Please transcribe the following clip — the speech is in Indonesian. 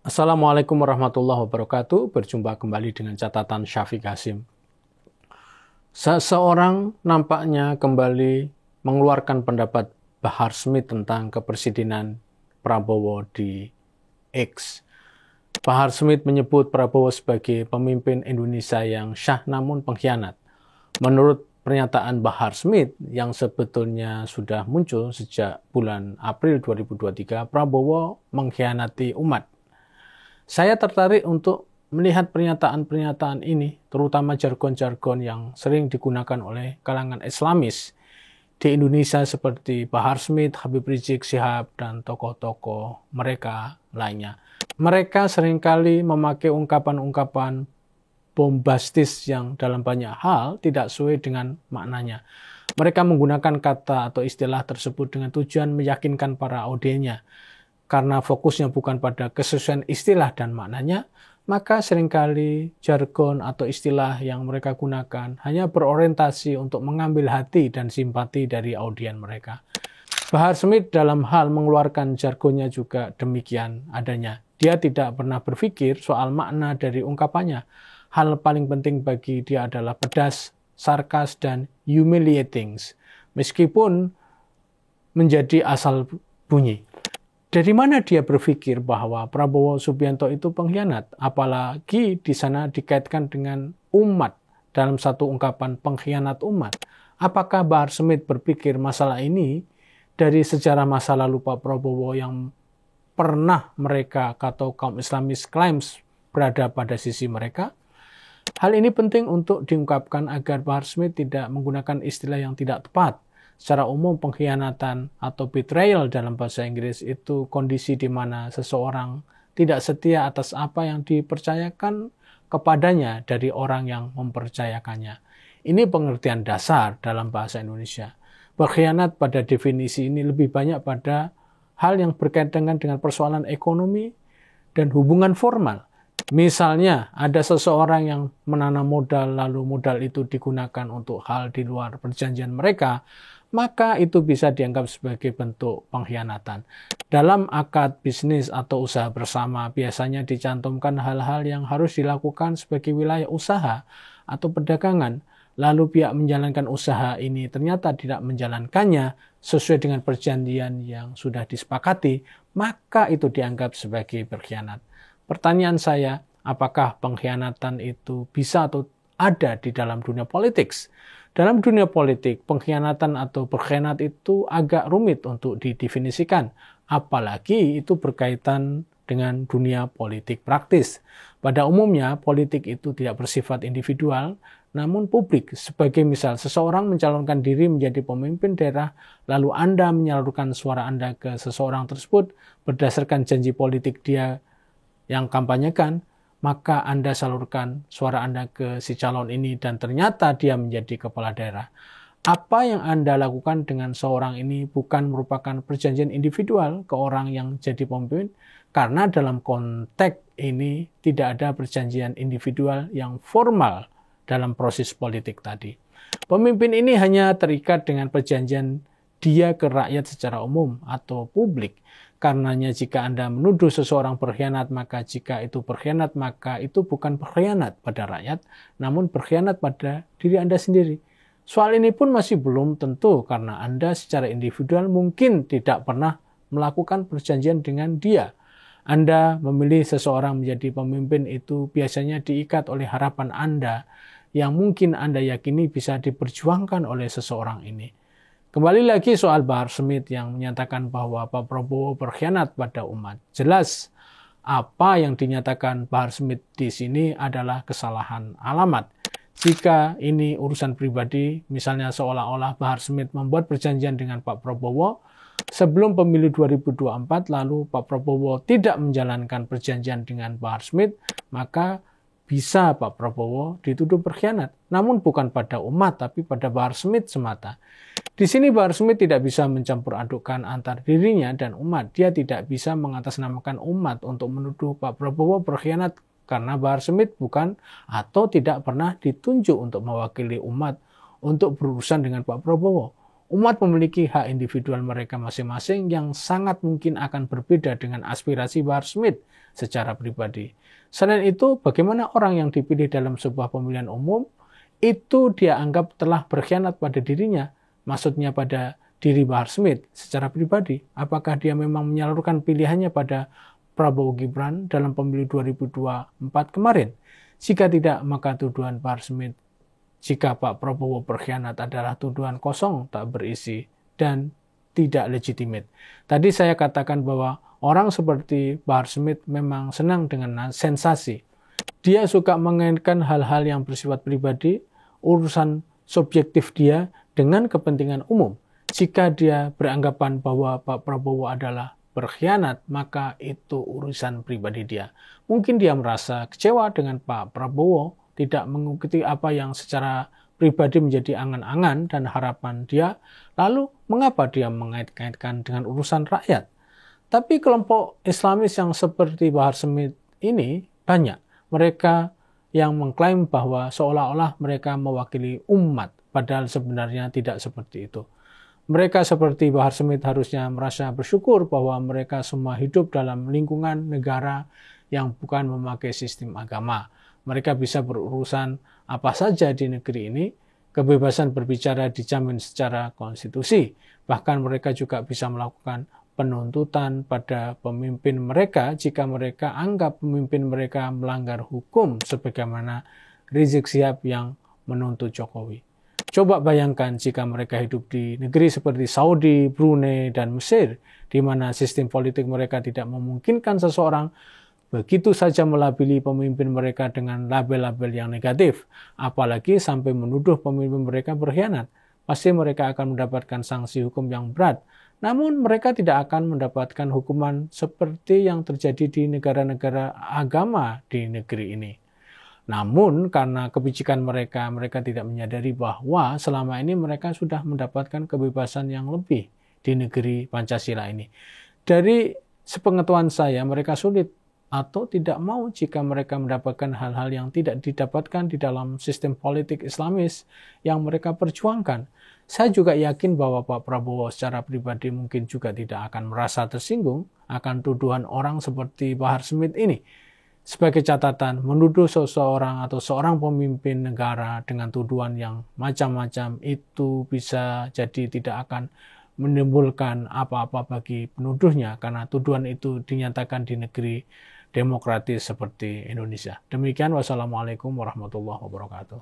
Assalamualaikum warahmatullahi wabarakatuh. Berjumpa kembali dengan catatan Syafiq Hasim. Seseorang nampaknya kembali mengeluarkan pendapat Bahar Smith tentang kepresidenan Prabowo di X. Bahar Smith menyebut Prabowo sebagai pemimpin Indonesia yang syah namun pengkhianat. Menurut pernyataan Bahar Smith yang sebetulnya sudah muncul sejak bulan April 2023, Prabowo mengkhianati umat. Saya tertarik untuk melihat pernyataan-pernyataan ini, terutama jargon-jargon yang sering digunakan oleh kalangan Islamis di Indonesia seperti Bahar Smith, Habib Rizik Syihab, dan tokoh-tokoh mereka lainnya. Mereka seringkali memakai ungkapan-ungkapan bombastis yang dalam banyak hal tidak sesuai dengan maknanya. Mereka menggunakan kata atau istilah tersebut dengan tujuan meyakinkan para audiennya. Karena fokusnya bukan pada kesesuaian istilah dan maknanya, maka seringkali jargon atau istilah yang mereka gunakan hanya berorientasi untuk mengambil hati dan simpati dari audien mereka. Bahar Smith dalam hal mengeluarkan jargonnya juga demikian adanya. Dia tidak pernah berpikir soal makna dari ungkapannya. Hal paling penting bagi dia adalah pedas, sarkas, dan humiliating, meskipun menjadi asal bunyi. Dari mana dia berpikir bahwa Prabowo Subianto itu pengkhianat? Apalagi di sana dikaitkan dengan umat dalam satu ungkapan pengkhianat umat. Apakah Bahar Smith berpikir masalah ini dari sejarah masa lalu Pak Prabowo yang pernah mereka atau kaum Islamis claims berada pada sisi mereka? Hal ini penting untuk diungkapkan agar Bahar Smith tidak menggunakan istilah yang tidak tepat. Secara umum, pengkhianatan atau betrayal dalam bahasa Inggris itu kondisi di mana seseorang tidak setia atas apa yang dipercayakan kepadanya dari orang yang mempercayakannya. Ini pengertian dasar dalam bahasa Indonesia. Berkhianat pada definisi ini lebih banyak pada hal yang berkaitan dengan persoalan ekonomi dan hubungan formal. Misalnya, ada seseorang yang menanam modal, lalu modal itu digunakan untuk hal di luar perjanjian mereka, maka itu bisa dianggap sebagai bentuk pengkhianatan. Dalam akad bisnis atau usaha bersama, biasanya dicantumkan hal-hal yang harus dilakukan sebagai wilayah usaha atau perdagangan. Lalu pihak menjalankan usaha ini ternyata tidak menjalankannya sesuai dengan perjanjian yang sudah disepakati, maka itu dianggap sebagai berkhianat. Pertanyaan saya, apakah pengkhianatan itu bisa atau ada di dalam dunia politik? Dalam dunia politik, pengkhianatan atau berkhianat itu agak rumit untuk didefinisikan, apalagi itu berkaitan dengan dunia politik praktis. Pada umumnya, politik itu tidak bersifat individual, namun publik. Sebagai misal, seseorang mencalonkan diri menjadi pemimpin daerah, lalu Anda menyalurkan suara Anda ke seseorang tersebut berdasarkan janji politik dia yang kampanyekan, maka Anda salurkan suara Anda ke si calon ini dan ternyata dia menjadi kepala daerah. Apa yang Anda lakukan dengan seorang ini bukan merupakan perjanjian individual ke orang yang jadi pemimpin, karena dalam konteks ini tidak ada perjanjian individual yang formal dalam proses politik tadi. Pemimpin ini hanya terikat dengan perjanjian dia ke rakyat secara umum atau publik. Karenanya jika Anda menuduh seseorang berkhianat, maka jika itu berkhianat, maka itu bukan berkhianat pada rakyat, namun berkhianat pada diri Anda sendiri. Soal ini pun masih belum tentu karena Anda secara individual mungkin tidak pernah melakukan perjanjian dengan dia. Anda memilih seseorang menjadi pemimpin itu biasanya diikat oleh harapan Anda yang mungkin Anda yakini bisa diperjuangkan oleh seseorang ini. Kembali lagi soal Bahar Smith yang menyatakan bahwa Pak Prabowo berkhianat pada umat. Jelas apa yang dinyatakan Bahar Smith di sini adalah kesalahan alamat. Jika ini urusan pribadi, misalnya seolah-olah Bahar Smith membuat perjanjian dengan Pak Prabowo sebelum pemilu 2024, lalu Pak Prabowo tidak menjalankan perjanjian dengan Bahar Smith, maka bisa Pak Prabowo dituduh berkhianat. Namun bukan pada umat, tapi pada Bahar Smith semata. Di sini Bahar Smith tidak bisa mencampur adukkan antar dirinya dan umat. Dia tidak bisa mengatasnamakan umat untuk menuduh Pak Prabowo berkhianat karena Bahar Smith bukan atau tidak pernah ditunjuk untuk mewakili umat untuk berurusan dengan Pak Prabowo. Umat memiliki hak individual mereka masing-masing yang sangat mungkin akan berbeda dengan aspirasi Bahar Smith secara pribadi. Selain itu, bagaimana orang yang dipilih dalam sebuah pemilihan umum itu dia anggap telah berkhianat pada dirinya, maksudnya pada diri Bahar Smith secara pribadi. Apakah dia memang menyalurkan pilihannya pada Prabowo Gibran dalam pemilu 2024 kemarin? Jika tidak, maka tuduhan Bahar Smith jika Pak Prabowo berkhianat adalah tuduhan kosong, tak berisi, dan tidak legitimate. Tadi saya katakan bahwa orang seperti Bahar Smith memang senang dengan sensasi. Dia suka mengaitkan hal-hal yang bersifat pribadi, urusan subjektif dia dengan kepentingan umum. Jika dia beranggapan bahwa Pak Prabowo adalah berkhianat, maka itu urusan pribadi dia. Mungkin dia merasa kecewa dengan Pak Prabowo, tidak mengikuti apa yang secara pribadi menjadi angan-angan dan harapan dia, lalu mengapa dia mengait-kaitkan dengan urusan rakyat? Tapi kelompok Islamis yang seperti Bahar Smith ini banyak. Mereka yang mengklaim bahwa seolah-olah mereka mewakili umat, padahal sebenarnya tidak seperti itu. Mereka seperti Bahar Smith harusnya merasa bersyukur bahwa mereka semua hidup dalam lingkungan negara yang bukan memakai sistem agama. Mereka bisa berurusan apa saja di negeri ini, kebebasan berbicara dijamin secara konstitusi. Bahkan mereka juga bisa melakukan penuntutan pada pemimpin mereka jika mereka anggap pemimpin mereka melanggar hukum sebagaimana Rizik Syihab yang menuntut Jokowi. Coba bayangkan jika mereka hidup di negeri seperti Saudi, Brunei, dan Mesir, di mana sistem politik mereka tidak memungkinkan seseorang begitu saja melabeli pemimpin mereka dengan label-label yang negatif, apalagi sampai menuduh pemimpin mereka berkhianat. Pasti mereka akan mendapatkan sanksi hukum yang berat. Namun mereka tidak akan mendapatkan hukuman seperti yang terjadi di negara-negara agama di negeri ini. Namun karena kebijakan mereka, mereka tidak menyadari bahwa selama ini mereka sudah mendapatkan kebebasan yang lebih di negeri Pancasila ini. Dari sepengetahuan saya, mereka sulit atau tidak mau jika mereka mendapatkan hal-hal yang tidak didapatkan di dalam sistem politik Islamis yang mereka perjuangkan. Saya juga yakin bahwa Pak Prabowo secara pribadi mungkin juga tidak akan merasa tersinggung akan tuduhan orang seperti Bahar Smith ini. Sebagai catatan, menuduh seseorang atau seorang pemimpin negara dengan tuduhan yang macam-macam itu bisa jadi tidak akan menimbulkan apa-apa bagi penuduhnya karena tuduhan itu dinyatakan di negeri demokratis seperti Indonesia. Demikian, wassalamualaikum warahmatullahi wabarakatuh.